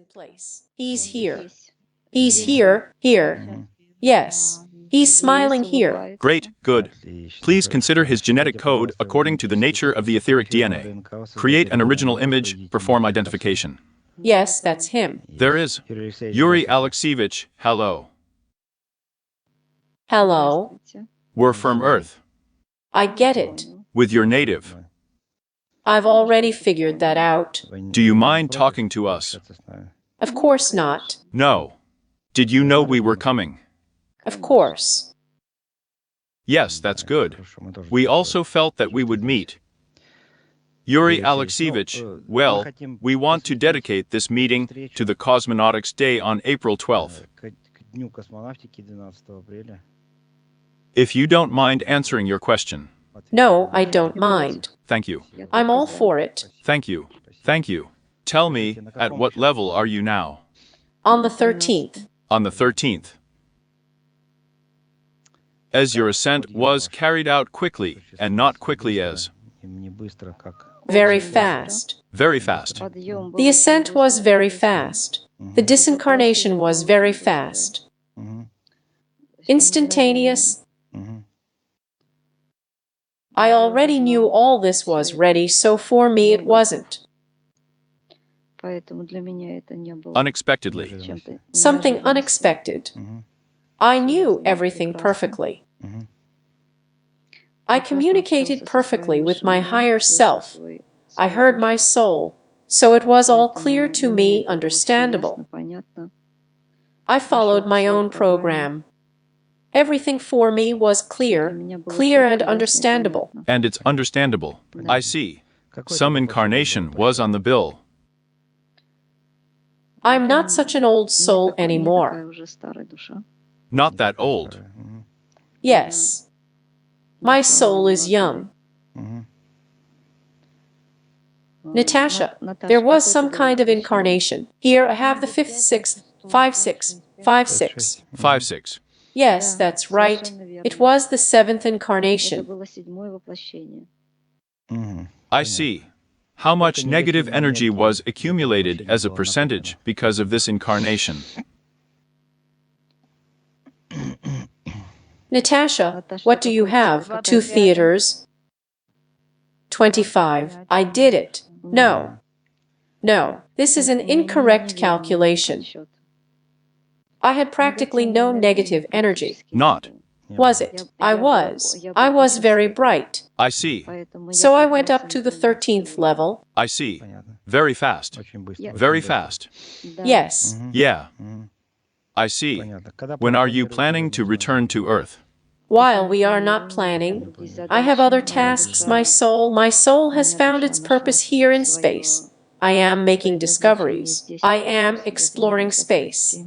place. He's here. He's here, here. Yes. He's smiling here. Great, good. Please consider his genetic code according to the nature of the etheric DNA. Create an original image, perform identification. Yes, that's him. There is. Yuri Alexeyevich, hello. Hello. We're from Earth. I get it. With your native. I've already figured that out. Do you mind talking to us? Of course not. No. Did you know we were coming? Of course. Yes, that's good. We also felt that we would meet. Yuri Alexeyevich, well, we want to dedicate this meeting to the Cosmonautics Day on April 12th. If you don't mind answering your question. No, I don't mind. Thank you. I'm all for it. Thank you. Thank you. Tell me, at what level are you now? On the 13th. On the 13th. As your ascent was carried out quickly, and not quickly as. Very fast. Very fast. The ascent was very fast. The disincarnation was very fast. Instantaneous. I already knew all this was ready, so for me it wasn't. Unexpectedly. Something unexpected. I knew everything perfectly. I communicated perfectly with my higher self. I heard my soul, so it was all clear to me, understandable. I followed my own program. Everything for me was clear and understandable. And it's understandable. I see. Some incarnation was on the bill. I'm not such an old soul anymore. Not that old. Yes. My soul is young. Natasha, there was some kind of incarnation. Here I have the 5th, 6th, 5, 6, 5, 6. 5, 6. Yes, that's right. It was the 7th incarnation. I see. How much negative energy was accumulated as a percentage because of this incarnation? Natasha, what do you have? 2 theaters? 25. I did it. No. No, this is an incorrect calculation. I had practically no negative energy. Not. Was it? I was very bright. I see. So I went up to the 13th level. I see. Very fast. Very fast. Yes. Yeah. I see. When are you planning to return to Earth? While we are not planning, I have other tasks. My soul has found its purpose here in space. I am making discoveries. I am exploring space.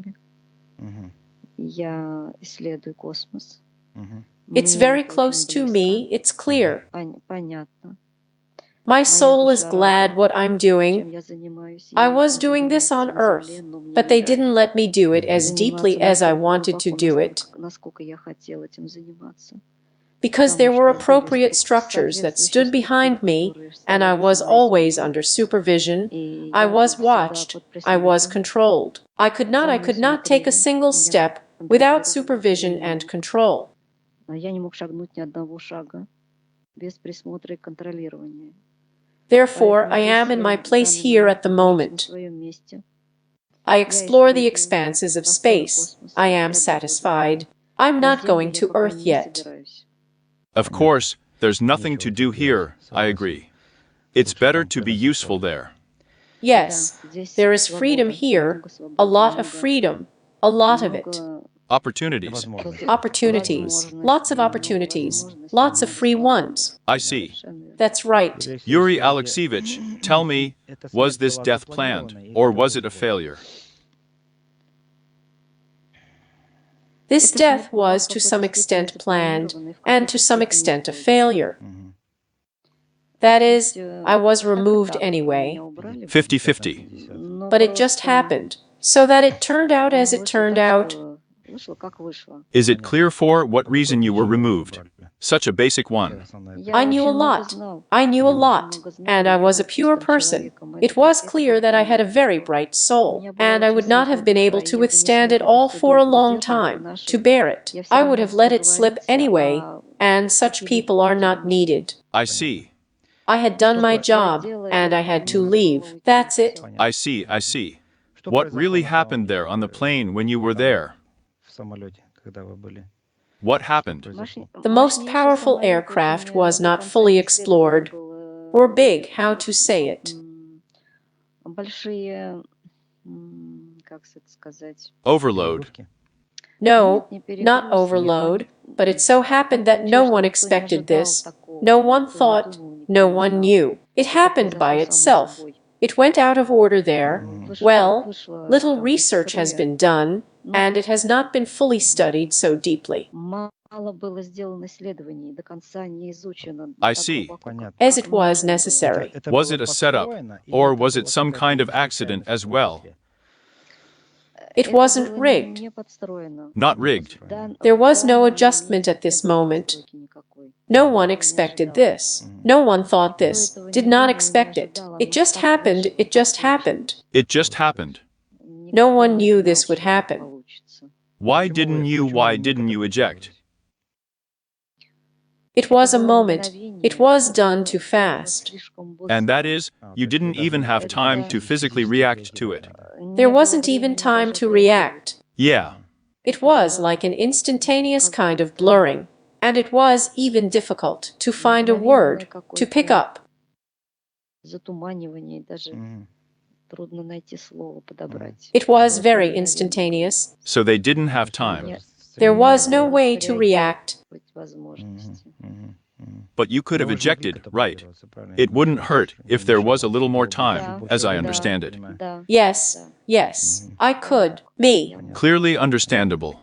It's very close to me, it's clear. My soul is glad what I'm doing. I was doing this on Earth, but they didn't let me do it as deeply as I wanted to do it. Because there were appropriate structures that stood behind me, and I was always under supervision. I was watched. I was controlled. I could not take a single step without supervision and control. Therefore, I am in my place here at the moment. I explore the expanses of space. I am satisfied. I'm not going to Earth yet. Of course, there's nothing to do here, I agree. It's better to be useful there. Yes, there is freedom here, a lot of freedom, a lot of it. Opportunities. Opportunities, lots of opportunities, lots of free ones. I see. That's right. Yuri Alexeyevich, tell me, was this death planned, or was it a failure? This death was to some extent planned, and to some extent a failure. That is, I was removed anyway. 50-50. But it just happened, so that it turned out as it turned out. Is it clear for what reason you were removed? Such a basic one. I knew a lot. I knew a lot, and I was a pure person. It was clear that I had a very bright soul, and I would not have been able to withstand it all for a long time, to bear it. I would have let it slip anyway, and such people are not needed. I see. I had done my job, and I had to leave. That's it. I see, I see. What really happened there on the plane when you were there? What happened? The most powerful aircraft was not fully explored, or big, how to say it. Overload. No, not overload, but it so happened that no one expected this. No one thought, no one knew. It happened by itself. It went out of order there. Well, little research has been done, and it has not been fully studied so deeply. I see. As it was necessary. Was it a setup, or was it some kind of accident as well? It wasn't rigged. Not rigged. There was no adjustment at this moment. No one expected this. No one thought this. Did not expect it. It just happened. It just happened. It just happened. No one knew this would happen. Why didn't you eject? It was a moment. It was done too fast. And that is, you didn't even have time to physically react to it. There wasn't even time to react. Yeah. It was like an instantaneous kind of blurring, and it was even difficult to find a word to pick up. It was very instantaneous. So they didn't have time. There was no way to react. But you could have ejected, right? It wouldn't hurt if there was a little more time, as I understand it. Yes, yes, I could. Me. Clearly understandable.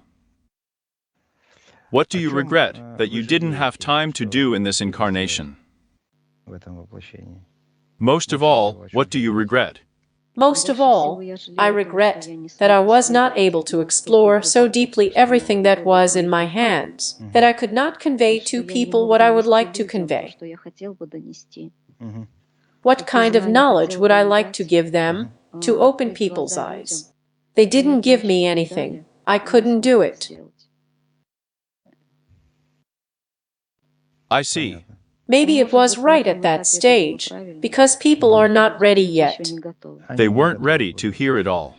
What do you regret that you didn't have time to do in this incarnation? Most of all, what do you regret? Most of all, I regret that I was not able to explore so deeply everything that was in my hands, that I could not convey to people what I would like to convey. What kind of knowledge would I like to give them, to open people's eyes? They didn't give me anything. I couldn't do it. I see. Maybe it was right at that stage, because people are not ready yet. They weren't ready to hear it all.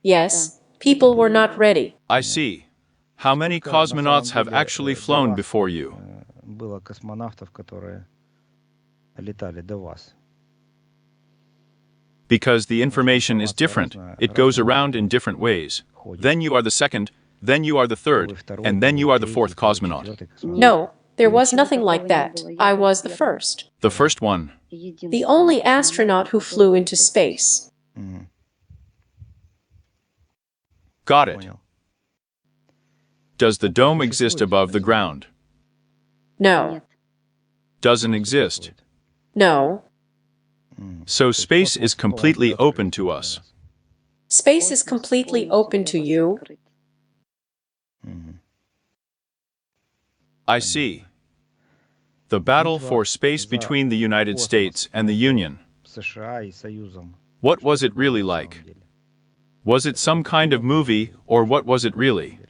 Yes, people were not ready. I see. How many cosmonauts have actually flown before you? Because the information is different, it goes around in different ways. Then you are the second, then you are the third, and then you are the fourth cosmonaut. No, there was nothing like that. I was the first. The first one. The only astronaut who flew into space. Got it. Does the dome exist above the ground? No. Doesn't exist. No. So space is completely open to us. Space is completely open to you. I see. The battle for space between the United States and the Union. What was it really like? Was it some kind of movie, or what was it really?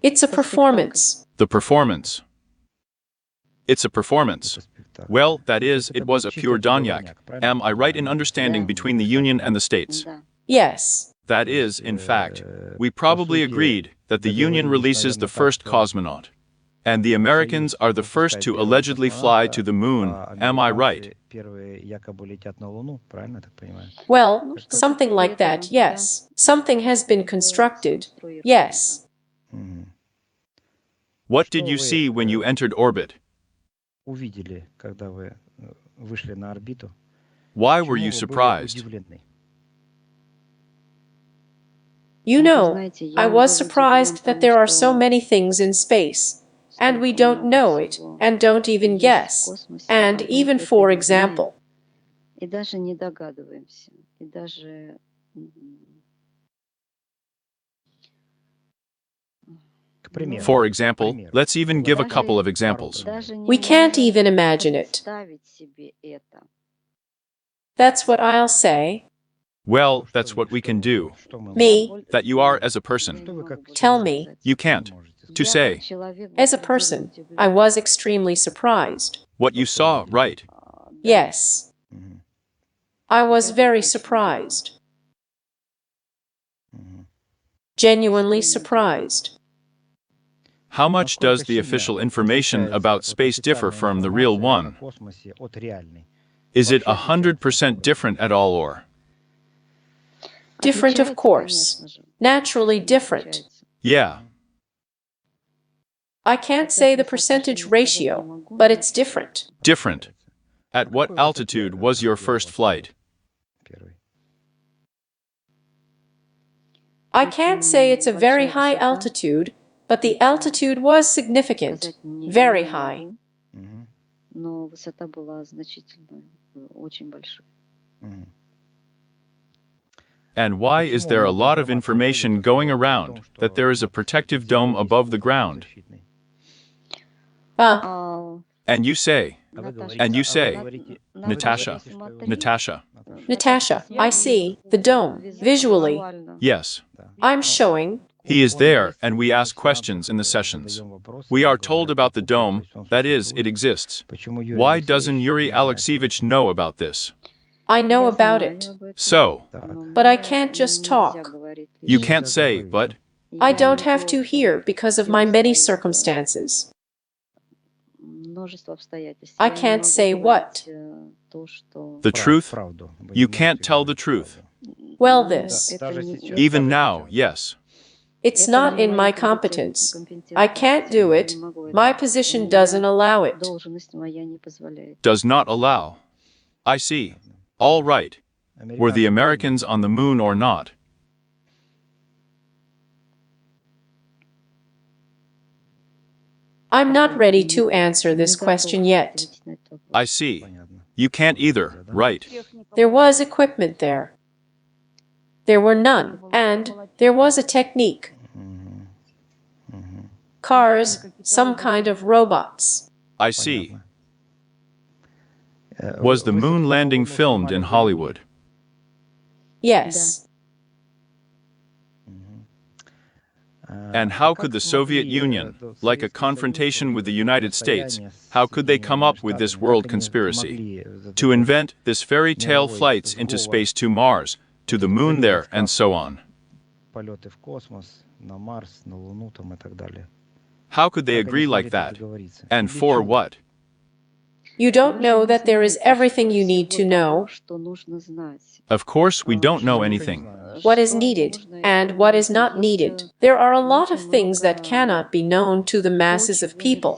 It's a performance. The performance. It's a performance. Well, that is, it was a pure Danyak. Am I right in understanding between the Union and the States? Yes. That is, in fact, we probably agreed that the Union releases the first cosmonaut. And the Americans are the first to allegedly fly to the moon, am I right? Well, something like that, yes. Something has been constructed, yes. What did you see when you entered orbit? Why were you surprised? You know, I was surprised that there are so many things in space, and we don't know it, and don't even guess. And even, for example, For example, let's even give a couple of examples. We can't even imagine it. That's what I'll say. Well, that's what we can do. Me, That you are as a person. tell me. You can't. To say. As a person, I was extremely surprised. What you saw, right. Yes. I was very surprised. Genuinely surprised. How much does the official information about space differ from the real one? Is it 100% different at all or? Different, of course. Naturally different. Yeah. I can't say the percentage ratio, but it's different. Different. At what altitude was your first flight? I can't say it's a very high altitude, but the altitude was significant, very high. And why is there a lot of information going around that there is a protective dome above the ground? And you say, Natasha, Natasha, I see, the dome, visually. yes. I'm showing. He is there and we ask questions in the sessions. We are told about the dome, that is, it exists. Why doesn't Yuri Alexeyevich know about this? I know about it. So, But I can't just talk. you can't say, but I don't have to hear because of my many circumstances. I can't say what. the truth? You can't tell the truth. Well, this. Even now, yes. It's not in my competence. I can't do it. My position doesn't allow it. Does not allow. I see. All right. Were the Americans on the moon or not? I'm not ready to answer this question yet. I see. You can't either, right? There was equipment there. There were none, and there was a technique. Cars, some kind of robots. I see. Was the moon landing filmed in Hollywood? Yes. And how could the Soviet Union, like a confrontation with the United States, how could they come up with this world conspiracy? To invent this fairy tale flights into space to Mars, to the moon there, and so on. How could they agree like that? And for what? You don't know that there is everything you need to know. Of course, we don't know anything. What is needed and what is not needed. There are a lot of things that cannot be known to the masses of people.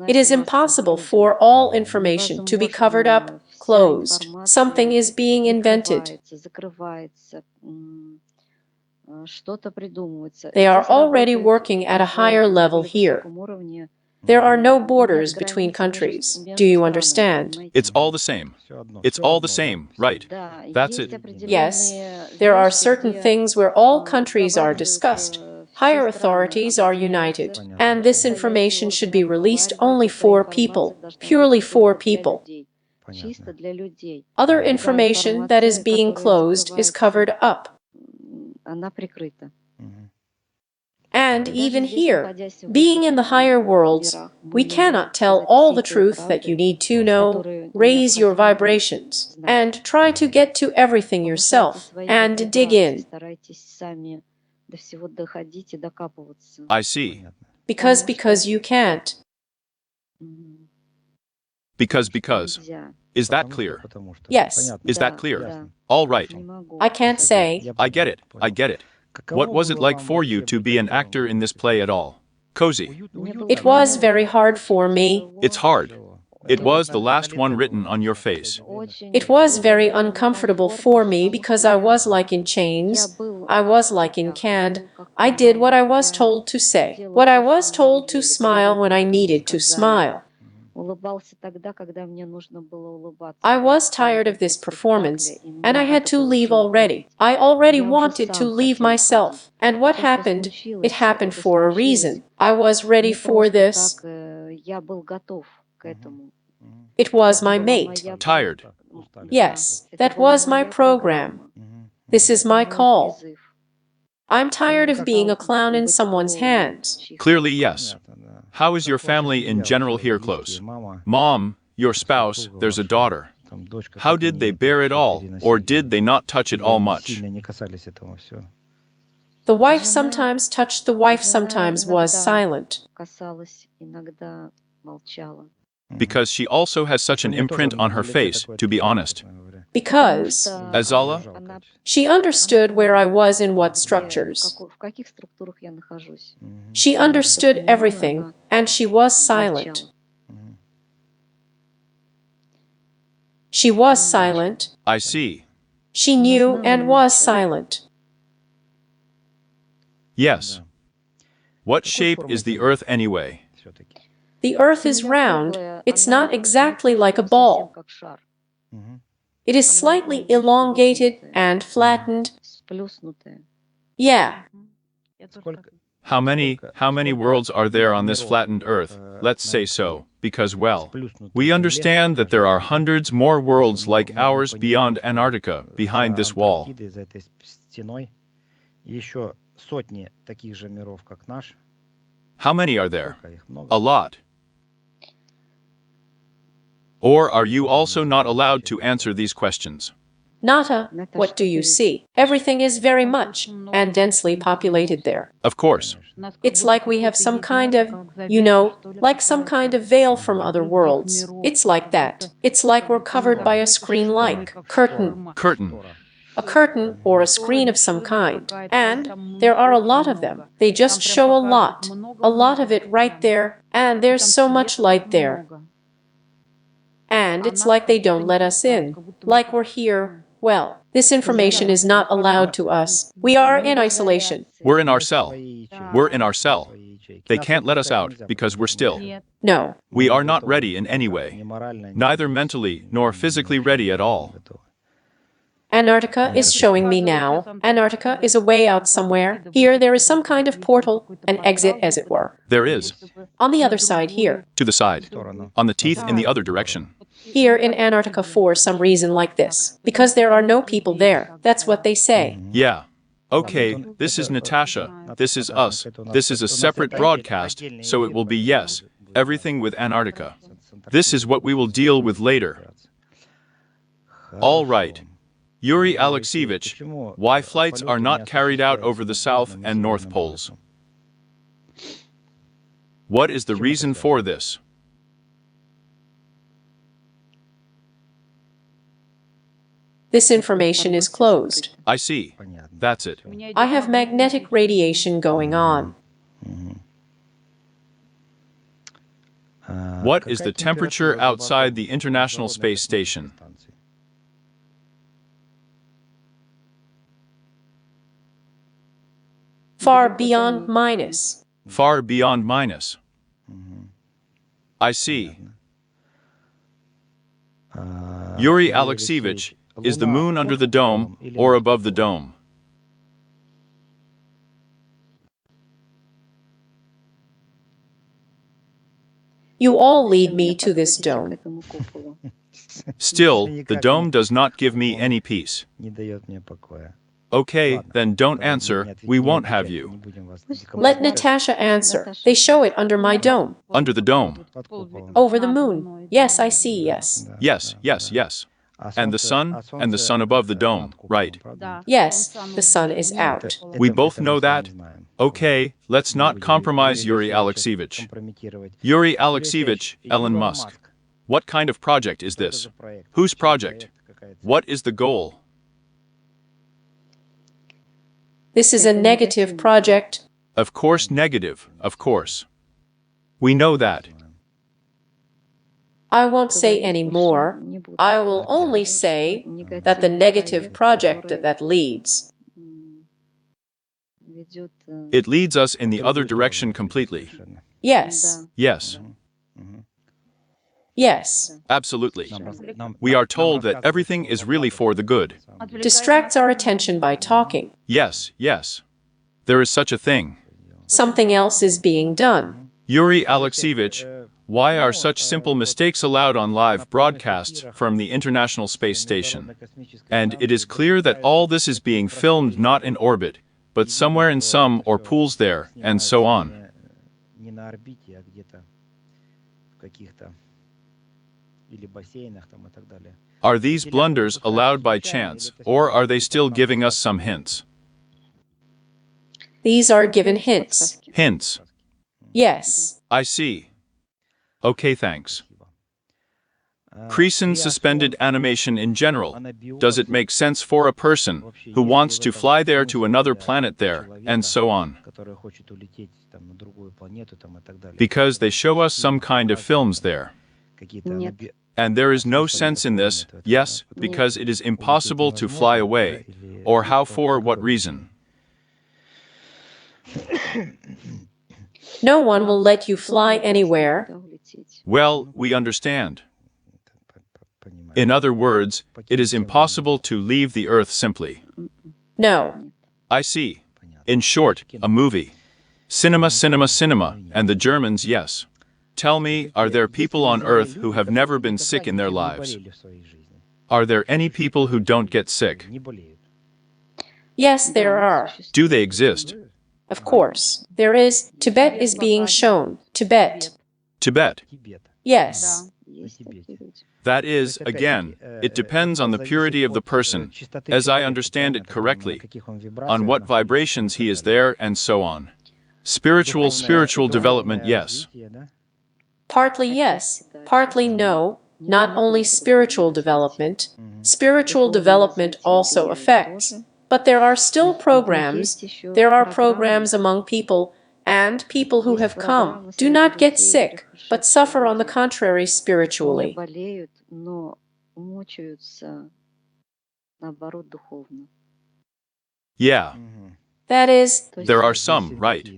It is impossible for all information to be covered up, closed. Something is being invented. They are already working at a higher level here. There are no borders between countries. Do you understand? It's all the same. It's all the same, right? That's it. Yes, there are certain things where all countries are discussed. Higher authorities are united, and this information should be released only for people, purely for people. Other information that is being closed is covered up. And even here, being in the higher worlds, we cannot tell all the truth that you need to know. Raise your vibrations and try to get to everything yourself and dig in. I see. Because you can't. Because. Is that clear? Yes, Is that clear? All right. I can't say. I get it. I get it. What was it like for you to be an actor in this play at all? Cozy. It was very hard for me. It's hard. It was the last one written on your face. It was very uncomfortable for me because I was like in chains. I was like in canned. I did what I was told to say, what I was told to smile when I needed to smile. I was tired of this performance, and I had to leave already. I already wanted to leave myself. And what happened? It happened for a reason. I was ready for this. It was my mate. Tired. Yes, that was my program. This is my call. I'm tired of being a clown in someone's hands. Clearly, yes. How is your family in general here close? Mom, your spouse, there's a daughter. How did they bear it all, or did they not touch it all much? The wife sometimes touched, the wife sometimes was silent. Because she also has such an imprint on her face, to be honest. Because Azala? she understood where I was in what structures. She understood everything, and she was silent. She was silent. I see. She knew and was silent. Yes. What shape is the Earth anyway? The Earth is round. It's not exactly like a ball. It is slightly elongated and flattened. Yeah. How many worlds are there on this flattened Earth? Let's say so, because, well, we understand that there are hundreds more worlds like ours beyond Antarctica, behind this wall. How many are there? A lot. Or are you also not allowed to answer these questions? Nata, what do you see? Everything is very much and densely populated there. Of course. It's like we have some kind of, like some kind of veil from other worlds. It's like that. It's like we're covered by a screen-like curtain. Curtain. A curtain or a screen of some kind. And there are a lot of them. They just show a lot of it right there, and there's so much light there. And it's like they don't let us in, like we're here. Well, this information is not allowed to us. We are in isolation. We're in our cell. We're in our cell. They can't let us out because we're still. No. We are not ready in any way. Neither mentally nor physically ready at all. Antarctica is showing me now. Antarctica is a way out somewhere. Here there is some kind of portal, an exit as it were. There is. On the other side here. To the side. On the teeth in the other direction. Here in Antarctica for some reason like this. Because there are no people there. That's what they say. Yeah. Okay, this is Natasha. This is us. This is a separate broadcast, so it will be yes, everything with Antarctica. This is what we will deal with later. All right. Yuri Alexeyevich, why flights are not carried out over the South and North Poles? What is the reason for this? This information is closed. I see. That's it. I have magnetic radiation going on. What is the temperature outside the International Space Station? Far beyond minus. Far beyond minus. I see. Yuri Alexeyevich, is the moon under the dome or above the dome? You all lead me to this dome. Still, the dome does not give me any peace. Okay, then don't answer, we won't have you. Let Natasha answer. They show it under my dome. Under the dome. Over the moon. Yes, I see, yes. Yes, yes, yes. And the sun above the dome, right? Yes, the sun is out. We both know that? Okay, let's not compromise Yuri Alexeyevich. Yuri Alexeyevich, Elon Musk. What kind of project is this? Whose project? What is the goal? This is a negative project. Of course negative, of course. We know that. I won't say any more. I will only say that the negative project that leads. It leads us in the other direction completely. Yes. Yes. Yes. Absolutely. We are told that everything is really for the good. Distracts our attention by talking. Yes, yes. There is such a thing. Something else is being done. Yuri Alexeyevich, why are such simple mistakes allowed on live broadcasts from the International Space Station? And it is clear that all this is being filmed not in orbit, but somewhere in some or pools there, and so on. Are these blunders allowed by chance, or are they still giving us some hints? These are given hints. Hints. Yes. I see. Okay, thanks. Creason suspended animation in general. Does it make sense for a person who wants to fly there to another planet there, and so on? Because they show us some kind of films there. And there is no sense in this, yes, because it is impossible to fly away, or how for what reason? No one will let you fly anywhere. Well, we understand. In other words, it is impossible to leave the Earth simply. No. I see. In short, a movie. Cinema, cinema, cinema, and the Germans, yes. Tell me, are there people on Earth who have never been sick in their lives? Are there any people who don't get sick? Yes, there are. Do they exist? Of course. There is. Tibet is being shown. Tibet. Tibet. Yes. That is, again, it depends on the purity of the person, as I understand it correctly, on what vibrations he is there, and so on. Spiritual development, yes. Partly yes, partly no. Not only spiritual development also affects. But there are still programs. There are programs among people, and people who have come do not get sick, but suffer on the contrary spiritually. Yeah. That is, There are some, right?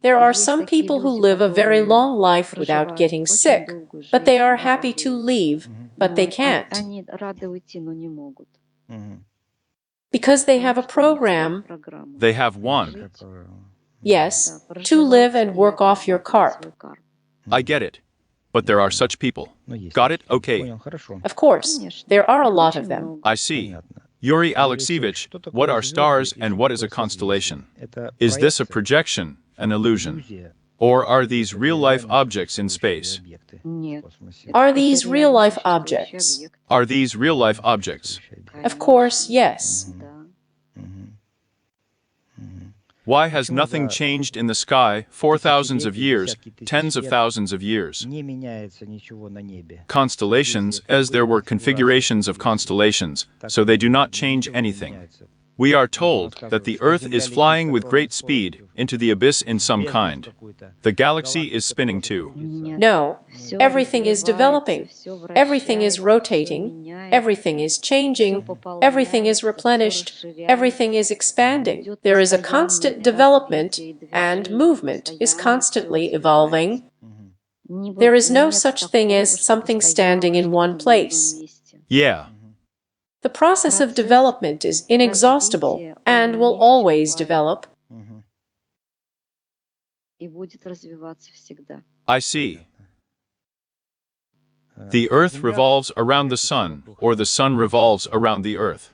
there are some people who live a very long life without getting sick, but they are happy to leave, but they can't. Because they have a program. They have one. Yes, to live and work off your carp. I get it. But there are such people. Got it? Okay. Of course, there are a lot of them. I see. Yuri Alexeyevich, what are stars and what is a constellation? Is this a projection, an illusion? Or are these real-life objects in space? Are these real-life objects? Are these real-life objects? Of course, yes. Why has nothing changed in the sky for thousands of years, tens of thousands of years? Constellations, as there were configurations of constellations, so they do not change anything. We are told that the Earth is flying with great speed into the abyss in some kind. The galaxy is spinning too. No, everything is developing, everything is rotating, everything is changing, everything is replenished, everything is expanding. There is a constant development, and movement is constantly evolving. There is no such thing as something standing in one place. Yeah. The process of development is inexhaustible and will always develop. I see. The Earth revolves around the Sun, or the Sun revolves around the Earth.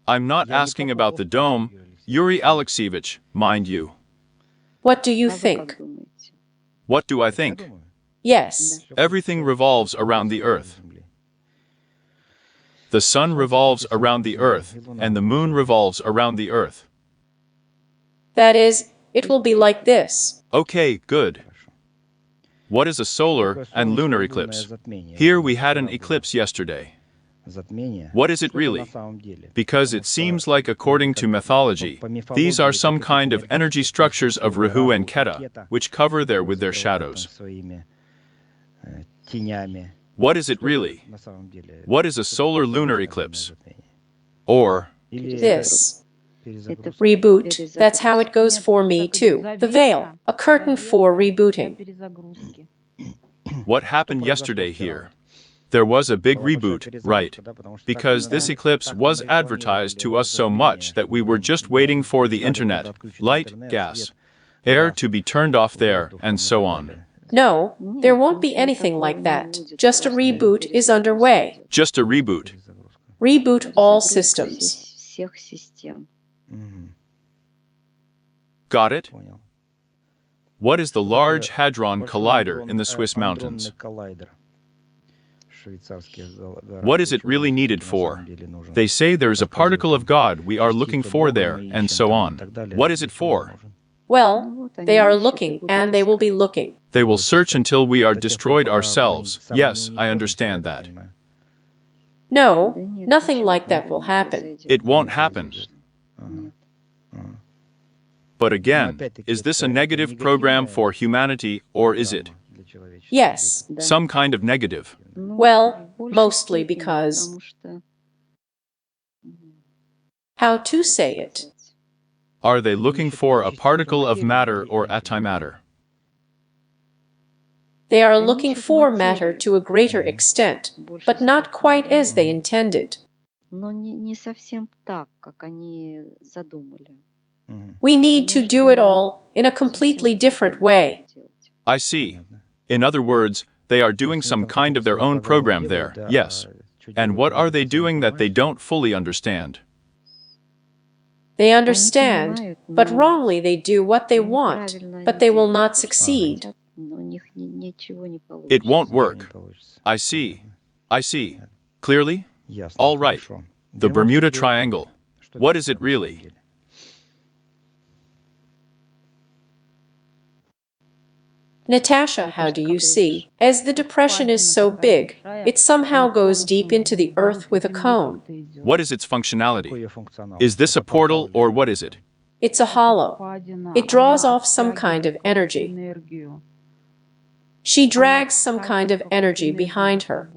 I'm not asking about the dome, Yuri Alexeyevich, mind you. What do you think? What do I think? Yes. Everything revolves around the Earth. The Sun revolves around the Earth, and the Moon revolves around the Earth. That is, it will be like this. Okay, good. What is a solar and lunar eclipse? Here we had an eclipse yesterday. What is it really? Because it seems like, according to mythology, these are some kind of energy structures of Rahu and Ketu, which cover there with their shadows. What is it really? What is a solar lunar eclipse? Or This. Reboot, that's how it goes for me too. The veil, a curtain for rebooting. What happened yesterday here? There was a big reboot, right? Because this eclipse was advertised to us so much that we were just waiting for the internet, light, gas, air to be turned off there, and so on. No, there won't be anything like that. Just a reboot is underway. Just a reboot. Reboot all systems. Got it? What is the Large Hadron Collider in the Swiss mountains? What is it really needed for? They say there is a particle of God we are looking for there, and so on. What is it for? Well, they are looking, and they will be looking. They will search until we are destroyed ourselves. Yes, I understand that. No, nothing like that will happen. It won't happen. But again, is this a negative program for humanity, or is it? Yes. Some kind of negative. Well, mostly because... How to say it? Are they looking for a particle of matter or antimatter? They are looking for matter to a greater extent, but not quite as they intended. We need to do it all in a completely different way. I see. In other words, they are doing some kind of their own program there, yes. And what are they doing that they don't fully understand? They understand, but wrongly they do what they want, but they will not succeed. It won't work. I see. I see. Clearly? All right. The Bermuda Triangle. What is it really? Natasha, how do you see? As the depression is so big, it somehow goes deep into the earth with a cone. What is its functionality? Is this a portal or what is it? It's a hollow. It draws off some kind of energy. She drags some kind of energy behind her.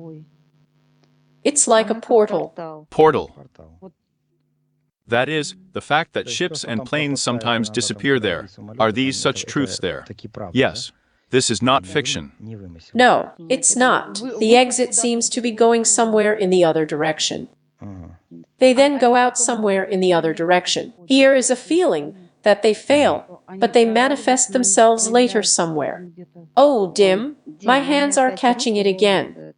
It's like a portal. Portal. That is, the fact that ships and planes sometimes disappear there. Are these such truths there? Yes. This is not fiction. No, it's not. The exit seems to be going somewhere in the other direction. They then go out somewhere in the other direction. Here is a feeling that they fail, but they manifest themselves later somewhere. Oh, Dim, my hands are catching it again.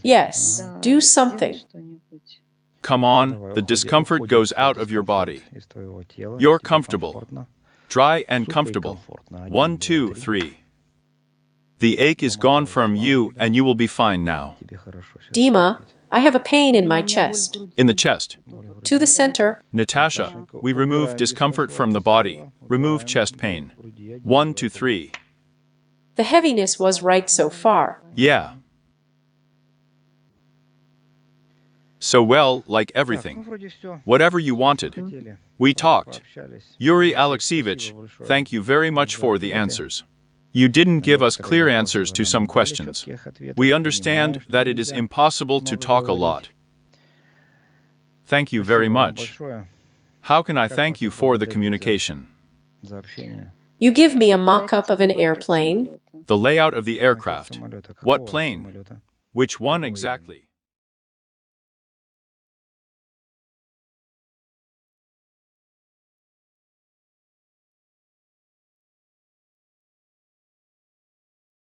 Yes, do something. Come on, the discomfort goes out of your body. You're comfortable. Dry and comfortable. 1, 2, 3. The ache is gone from you and you will be fine now. Dima, I have a pain in my chest. In the chest. To the center. Natasha, we remove discomfort from the body. Remove chest pain. 1, 2, 3. The heaviness was right so far. Yeah. So well, like everything. Whatever you wanted. We talked. Yuri Alexeyevich, thank you very much for the answers. You didn't give us clear answers to some questions. We understand that it is impossible to talk a lot. Thank you very much. How can I thank you for the communication? You give me a mock-up of an airplane. The layout of the aircraft. What plane? Which one exactly?